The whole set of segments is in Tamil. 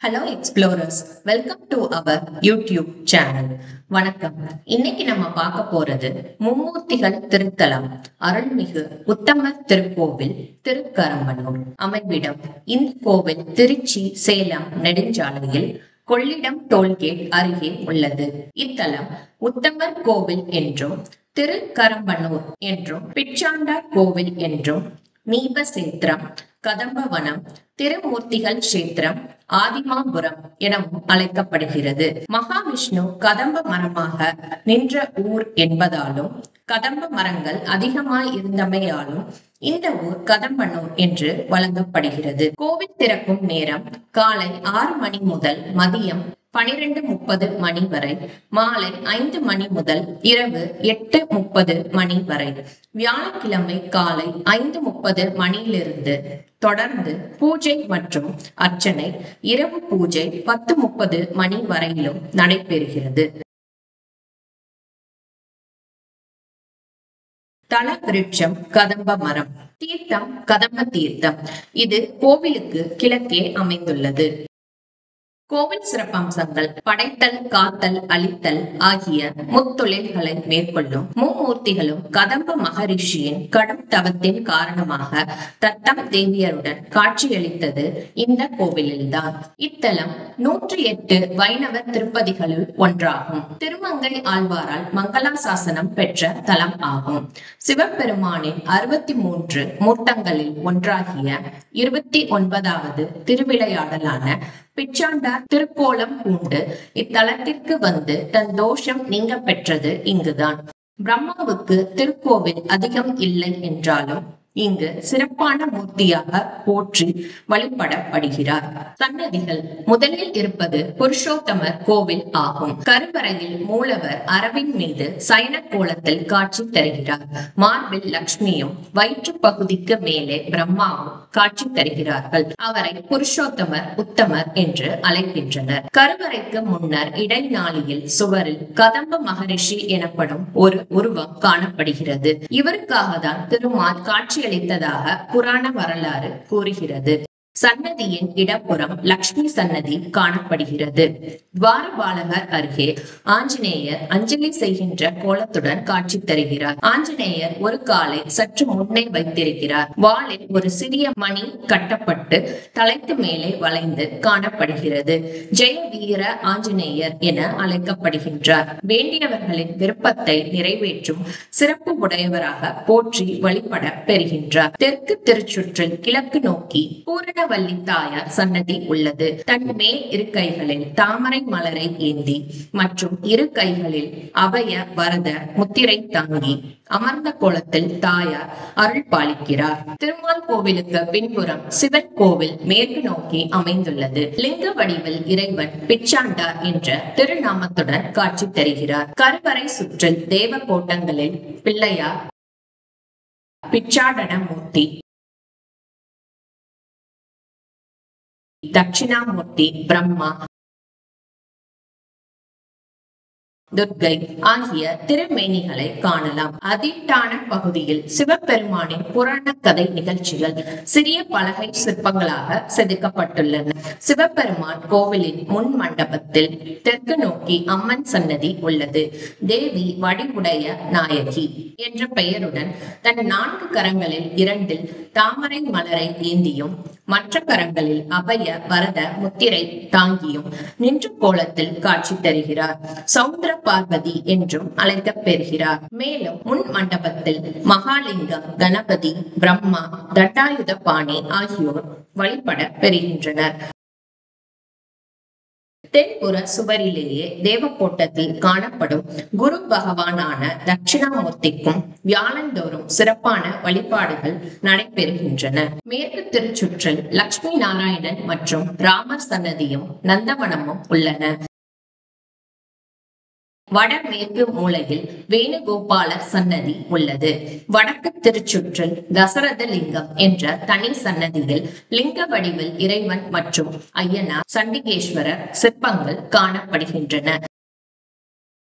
Hello explorers, welcome to our YouTube channel. வணக்கம். இன்னைக்கு நம்ம பார்க்க போறது மும்மூர்த்திகள் திருத்தலம் அருள்மிகு உத்தமர் திருக்கோவில் திருக்கரம்பனூர். அமைவிடம் இந்த கோவில் திருச்சி சேலம் நெடுஞ்சாலையில் கொள்ளிடம் டோல்கேட் அருகே உள்ளது. இத்தலம் உத்தமர் கோவில் என்றும் திருக்கரம்பனூர் என்றும் பிச்சாண்டார் கோவில் என்றும் நீபசேத்திரம் கதம்பவனம் திருமூர்த்திகள் கஷேத்திரம் ஆதிமாபுரம் எனவும் அழைக்கப்படுகிறது. மகாவிஷ்ணு கதம்ப மரமாக நின்ற ஊர் என்பதாலும் கதம்ப மரங்கள் அதிகமாய் இருந்தமையாலும் இந்த ஊர் கதம்பனூர் என்று வழங்கப்படுகிறது. கோவில் திறக்கும் நேரம் காலை 6 மணி முதல் மதியம் 12:30 மணி வரை, மாலை 5 மணி முதல் இரவு 8:30 மணி வரை. வியாழக்கிழமை காலை 5:30 மணியிலிருந்து தொடர்ந்து பூஜை மற்றும் அர்ச்சனை, இரவு பூஜை 10:30 மணி வரையிலும் நடைபெறுகிறது. தல விருட்சம் கதம்ப மரம். தீர்த்தம் கதம்ப தீர்த்தம். இது கோவிலுக்கு கிழக்கே அமைந்துள்ளது. கோவில் சிறப்பம்சங்கள்: படைத்தல், காத்தல், அழித்தல் ஆகிய முத்தொழில்களை மேற்கொள்ளும் மும்மூர்த்திகளும் கதம்ப மகரிஷியின் கடும் தவத்தின் காரணமாக தத்தம் தேவியருடன் காட்சியளித்தது இந்த கோவிலில்தான். இத்தலம் 108 வைணவ திருப்பதிகளுள் ஒன்றாகும். திருமங்கை ஆழ்வாரால் மங்களாசாசனம் பெற்ற தலம் ஆகும். சிவபெருமானின் 63 மூர்த்தங்களில் ஒன்றாகிய 29வது திருவிளையாடலான பிச்சாண்டார் திருக்கோலம் பூண்டு இத்தலத்திற்கு வந்து தன் தோஷம் நீங்க பெற்றது இங்குதான். பிரம்மாவுக்கு திருக்கோவில் அதிகம் இல்லை என்றாலும் இங்கு சிறப்பான மூர்த்தியாக போற்றி வழிபடப்படுகிறார். சன்னதிகள்: முதலில் இருப்பது புருஷோத்தமர் கோவில் ஆகும். கருவறையில் மூலவர் அரவின் மீது சயன கோலத்தில் காட்சி தருகிறார். மார்பில் லட்சுமியும் வயிற்று பகுதிக்கு மேலே பிரம்மாவும் காட்சி தருகிறார்கள். அவரை புருஷோத்தமர் உத்தமர் என்று அழைக்கின்றனர். கருவறைக்கு முன்னர் இடைநாளியில் சுவரில் கதம்ப மகரிஷி எனப்படும் ஒரு உருவம் காணப்படுகிறது. இவருக்காக தான் திருமால் காட்சி அளித்ததாக புராண வரலாறு கூறுகிறது. சன்னதியின் இடப்புறம் லட்சுமி சன்னதி காணப்படுகிறது. துவாரபாலகர் அருகே ஆஞ்சநேயர் அஞ்சலி செய்கின்ற கோலத்துடன் காட்சி தருகிறார். ஆஞ்சநேயர் ஒரு காலை சற்று முன்னே வைத்திருக்கிறார். வாளில் ஒரு சிறிய மணி கட்டப்பட்டு தலைக்கு மேலே வளைந்து காணப்படுகிறது. ஜெய வீர ஆஞ்சநேயர் என அழைக்கப்படுகின்றார். வேண்டியவர்களின் விருப்பத்தை நிறைவேற்றும் சிறப்பு உடையவராக போற்றி வழிபட பெறுகின்றார். தெற்கு திருச்சுற்றில் கிழக்கு நோக்கி பூரண வள்ளி தாயார் சன்னதி உள்ளது. தன் மேல் இரு கைகளில் தாமரை மலரை ஏந்தி மற்றும் இரு கைகளில் அபய வரத முத்திரை தாங்கி அமர்ந்த கோலத்தில் தாயார் அருள் பாலிக்கிறார். திருமால் கோவிலுக்கு பின்புறம் சிவன் கோவில் மேற்கு நோக்கி அமைந்துள்ளது. லிங்க வடிவில் இறைவன் பிச்சாண்டார் என்ற திருநாமத்துடன் காட்சி தருகிறார். கருவறை சுற்றில் தேவ கோட்டங்களில் பிள்ளையார், பிச்சாடன மூர்த்தி, தட்சிணாமூர்த்தி, பிரம்மா, துர்க்கை ஆகிய திருமேனிகளை காணலாம். அதிட்டான பகுதியில் சிவபெருமானின் புராண கதை நிகழ்ச்சிகள் சிறிய பலகை சிற்பங்களாக செதுக்கப்பட்டுள்ளன. சிவபெருமான் கோவிலின் முன் மண்டபத்தில் தெற்கு நோக்கி அம்மன் சன்னதி உள்ளது. தேவி வடிவுடைய நாயகி என்ற பெயருடன் தன் 4 கரங்களில் 2 தாமரை மலரை ஏந்தியும் மற்ற கரங்களில் அபய வரத முத்திரை தாங்கியும் நின்ற கோலத்தில் காட்சி தருகிறார். சௌந்தர பார்வதி என்றும் அழைக்கப்பெறுகிறார். மேலும் முன் மண்டபத்தில் மகாலிங்கம், கணபதி, பிரம்மா, தண்டாயுத பாணி ஆகியோர் வழிபட பெறுகின்றனர். தென்புற சுவரிலேயே தேவக்கோட்டத்தில் காணப்படும் குரு பகவானான தட்சிணாமூர்த்திக்கும் வியாழந்தோறும் சிறப்பான வழிபாடுகள் நடைபெறுகின்றன. மேற்கு திருச்சுற்றில் லட்சுமி நாராயணன் மற்றும் ராமர் சன்னதியும் நந்தவனமும் உள்ளன. வடமேற்கு மூலையில் வேணுகோபாலர் சன்னதி உள்ளது. வடக்கு திருச்சுற்றில் தசரத லிங்கம் என்ற தனி சன்னதியில் லிங்க வடிவில் இறைவன் மற்றும் ஐயனார், சண்டிகேஸ்வரர் சிற்பங்கள் காணப்படுகின்றன.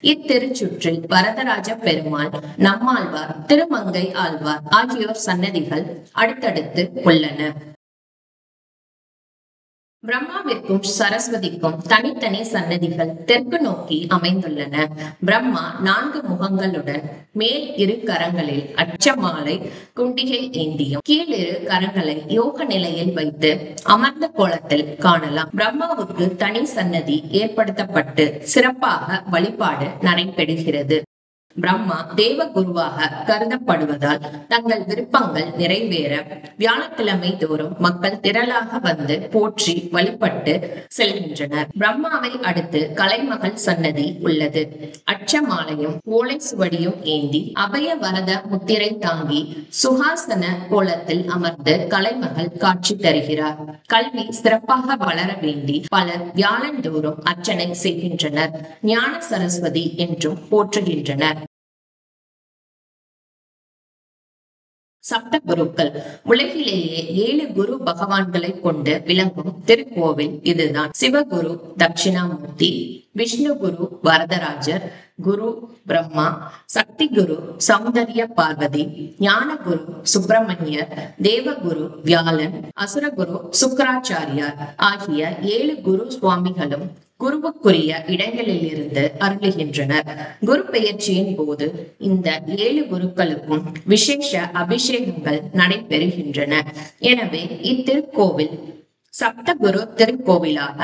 இத்திருச்சுற்றில் வரதராஜ பெருமாள், நம்மாழ்வார், திருமங்கை ஆழ்வார் ஆகியோர் சன்னதிகள் அடுத்தடுத்து உள்ளன. பிரம்மாவிற்கும் சரஸ்வதிக்கும் தனித்தனி சன்னதிகள் தெற்கு நோக்கி அமைந்துள்ளன. பிரம்மா 4 முகங்களுடன் மேல் 2 கரங்களில் அச்சமாலை குண்டிகை ஏந்தியும் கீழ் 2 கரங்களை யோக நிலையில் வைத்து அமர்ந்த கோலத்தில் காணலாம். பிரம்மாவுக்கு தனி சன்னதி ஏற்படுத்தப்பட்டு சிறப்பாக வழிபாடு நடைபெறுகிறது. பிரம்மா தேவ குருவாக கருதப்படுவதால் தங்கள் விருப்பங்கள் நிறைவேற வியாழக்கிழமை தோறும் மக்கள் திரளாக வந்து போற்றி வழிபட்டு செல்கின்றனர். பிரம்மாவை அடுத்து கலைமகள் சன்னதி உள்ளது. அச்சமாலையும் ஓலை சுவடியும் ஏந்தி அபய வரத முத்திரை தாங்கி சுகாசன கோலத்தில் அமர்ந்து கலைமகள் காட்சி தருகிறார். கல்வி சிறப்பாக வளர வேண்டி பலர் வியாழந்தோறும் அர்ச்சனை செய்கின்றனர். ஞான சரஸ்வதி என்றும் போற்றுகின்றனர். சப்த குருக்கள் உலகிலேயே 7 குரு பகவான்களை கொண்டு விளங்கும் திருக்கோவில் இதுதான். சிவகுரு தட்சிணாமூர்த்தி, விஷ்ணு குரு வரதராஜர், குரு பிரம்மா, சக்தி குரு சௌந்தர்ய பார்வதி, ஞான குரு சுப்பிரமணியர், தேவகுரு வியாழன், அசுரகுரு சுக்கராச்சாரியார் ஆகிய 7 குரு சுவாமிகளும் குருவுக்குரிய இடங்களில் இருந்து அருளுகின்றனர். குரு பெயர்ச்சியின் போது இந்த 7 குருக்களுக்கும் விசேஷ அபிஷேகங்கள் நடைபெறுகின்றன. எனவே இத்திருக்கோவில் சப்தகுரு திருக்கோவிலாக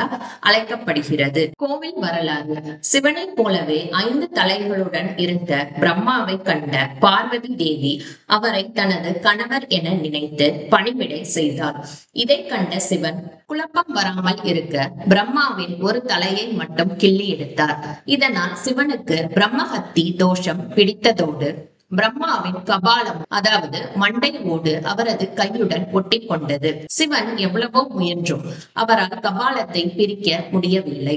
அழைக்கப்படுகிறது. கோவில் வரலாறு. சிவனை போலவே 5 தலைகளுடன் இருந்த பிரம்மாவை கண்ட பார்வதி தேவி அவரை தனது கணவர் என நினைத்து பணிவிடை செய்தார். இதை கண்ட சிவன் குழப்பம் வராமல் இருக்க பிரம்மாவின் ஒரு தலையை மட்டும் கிள்ளி எடுத்தார். இதனால் சிவனுக்கு பிரம்மஹத்தி தோஷம் பிடித்ததோடு பிரம்மாவின் கபாலம் அதாவது மண்டை ஓடு அவரது கையுடன் ஒட்டி கொண்டது. சிவன் எவ்வளவோ முயன்றும் அவரால் கபாலத்தை பிரிக்க முடியவில்லை.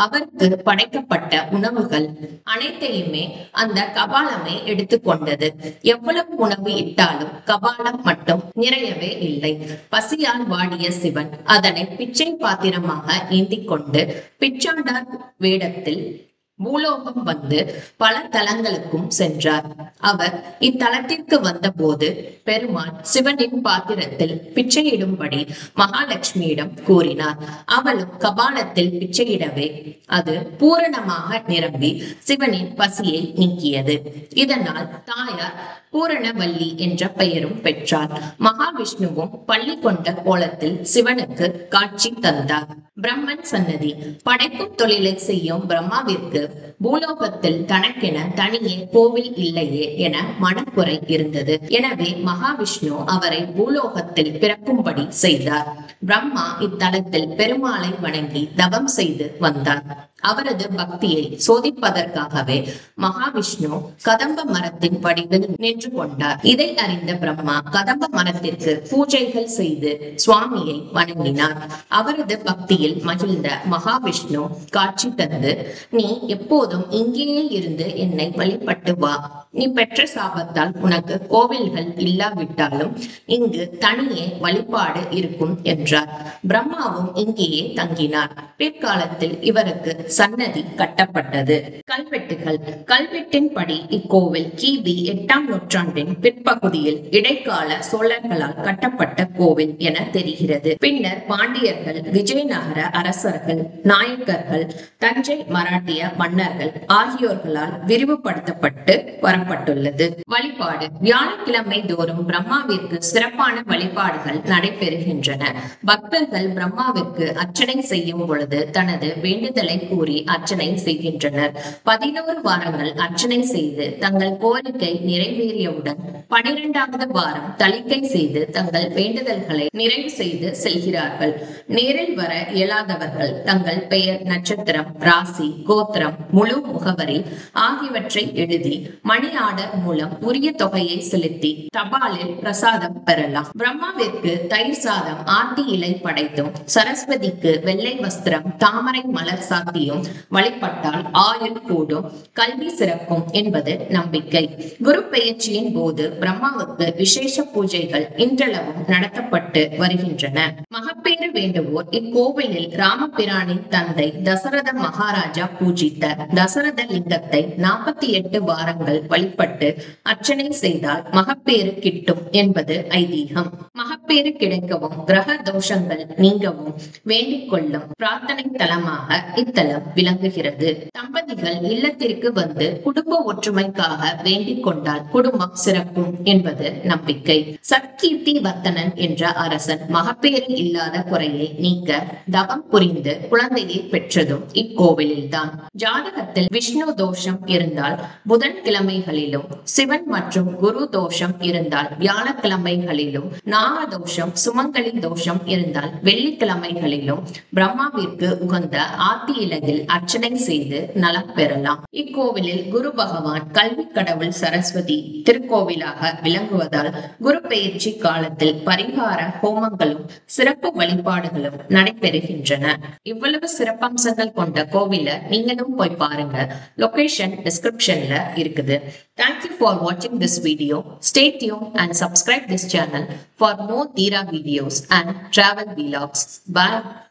அவருக்கு படைக்கப்பட்ட உணவுகள் அனைத்தையுமே அந்த கபாலமே எடுத்துக்கொண்டது. எவ்வளவு உணவு இட்டாலும் கபாலம் மட்டும் நிறையவே இல்லை. பசியால் வாடிய சிவன் அதனை பிச்சை பாத்திரமாக ஏந்தி கொண்டு பிச்சாண்டார் வேடத்தில் பூலோகம் வந்து பல தலங்களுக்கும் சென்றார். அவர் இத்தலத்திற்கு வந்த போது பெருமாள் சிவனின் பாத்திரத்தில் பிச்சையிடும்படி மகாலட்சுமியிடம் கூறினார். அவளும் கபாலத்தில் பிச்சையிடவே அது பூரணமாக நிரம்பி சிவனின் பசியை நீக்கியது. இதனால் தாயார் பூரணவல்லி என்ற பெயரும் பெற்றார். மகாவிஷ்ணுவும் பள்ளி கொண்ட கோலத்தில் சிவனுக்கு காட்சி தந்தார். பிரம்மன் சன்னதி. படைக்கும் தொழிலை செய்யும் பிரம்மாவிற்கு பூலோகத்தில் தனக்கென தனியே கோவில் இல்லையே என மனக்குறை இருந்தது. எனவே மகாவிஷ்ணு அவரை பூலோகத்தில் பிறக்கும்படி செய்தார். பிரம்மா இத்தலத்தில் பெருமாளை வணங்கி தவம் செய்து வந்தார். அவரது பக்தியை சோதிப்பதற்காகவே மகாவிஷ்ணு கதம்ப மரத்தின் வடிவில் நின்று கொண்டார். இதை அறிந்த பிரம்மா கதம்ப மரத்திற்கு பூஜைகள் செய்து சுவாமியை வணங்கினார். அவரது பக்தியில் மகிழ்ந்த மகாவிஷ்ணு காட்சி தந்து, நீ எப்போதும் இங்கேயே இருந்து என்னை வழிபட்டு வா. நீ பெற்ற சாபத்தால் உனக்கு கோவில்கள் இல்லாவிட்டாலும் இங்கு தனியே வழிபாடு இருக்கும் என்றார். பிரம்மாவும் இங்கேயே தங்கினார். பிற்காலத்தில் இவருக்கு சன்னதி கட்டப்பட்டது. கல்வெட்டுகள். கல்வெட்டின்படி இக்கோவில் கிபி 8ஆம் நூற்றாண்டின் பிற்பகுதியில் இடைக்கால சோழர்களால் கட்டப்பட்ட கோவில் என தெரிகிறது. பின்னர் பாண்டியர்கள், விஜயநகர அரசர்கள், நாயக்கர்கள், தஞ்சை மராட்டிய மன்னர்கள் ஆகியோர்களால் விரிவுபடுத்தப்பட்டு வரப்பட்டுள்ளது. வழிபாடு. வியாழக்கிழமை தோறும் பிரம்மாவிற்கு சிறப்பான வழிபாடுகள் நடைபெறுகின்றன. பக்தர்கள் பிரம்மாவிற்கு அர்ச்சனை செய்யும் பொழுது தனது வேண்டுதலை கூறி அர்ச்சனை செய்கின்றனர். 11 வாரங்கள் அர்ச்சனை செய்து தங்கள் கோரிக்கை நிறைவேறியவுடன் 12வது வாரம் தளிக்கை செய்து தங்கள் வேண்டுதல்களை நிறைவு செய்து செல்கிறார்கள். நேரில் வர இயலாதவர்கள் தங்கள் பெயர், நட்சத்திரம், ராசி, கோத்திரம், முழு முகவரி ஆகியவற்றை எழுதி மணி ஆர்டர் மூலம் உரிய தொகையை செலுத்தி தபாலில் பிரசாதம் பெறலாம். பிரம்மாவிற்கு தயிர் சாதம் ஆர்த்தி இலை படைத்தும், சரஸ்வதிக்கு வெள்ளை வஸ்திரம் நட்சத்திரம் தாமரை மலர் சாத்தியும் வழிபட்டால் ஆயுள் கூடும், கல்வி சிறக்கும் என்பது நம்பிக்கை. குரு பெயர்ச்சியின் போது பிரம்மாவுக்கு விசேஷ பூஜைகள் இன்றளவும் நடத்தப்பட்டு வருகின்றன. மகப்பேறு வேண்டுவோர் இக்கோவிலில் ராமபிரானின் தந்தை தசரத மகாராஜா பூஜித்த தசரத லிங்கத்தை 48 வாரங்கள் வழிபட்டு அர்ச்சனை செய்தால் மகப்பேறு கிட்டும் என்பது ஐதீகம். மகப்பேறு கிடைக்கவும் கிரக தோஷங்கள் நீங்கவும் வேண்டிக் கொள்ளும் பிரார்த்தனை தலமாக இத்தலம் விளங்குகிறது. தம்பதிகள் இல்லத்திற்கு வந்து குடும்ப ஒற்றுமைக்காக வேண்டிக் கொண்டால் குடும்பம் சிறக்கும் என்பது நம்பிக்கை. சத்கீர்த்தி வர்த்தனன் என்ற அரசன் மகப்பேறு இல்லாத குறையை நீக்க தவம் புரிந்து குழந்தையை பெற்றதும் இக்கோவிலில்தான். ஜாதகத்தில் விஷ்ணு தோஷம் இருந்தால் புதன்கிழமைகளிலும், சிவன் மற்றும் குரு தோஷம் இருந்தால் வியாழக்கிழமைகளிலும், நாக தோஷம் சுமங்கலி தோஷம் இருந்தால் வெள்ளிக்கிழமைகளிலும் பிரம்மாவிற்கு உகந்த ஆத்தி இலகில் அர்ச்சனை செய்து நலம் பெறலாம். இக்கோவிலில் குரு பகவான் கல்வி கடவுள் சரஸ்வதி திருக்கோவிலாக விளங்குவதால் குரு பெயர்ச்சி காலத்தில் பரிகார ஹோமங்களும் சிறப்பு வழிபாடுகளும் நடைபெறுகின்றன. இவ்வளவு சிறப்பம்சங்கள் கொண்ட கோவில நீங்களும் போய் பாருங்க. லொகேஷன் டிஸ்கிரிப்ஷன்ல இருக்குது. Thank you for watching this video. Stay tuned and subscribe this channel for more Dira videos and travel vlogs. Bye.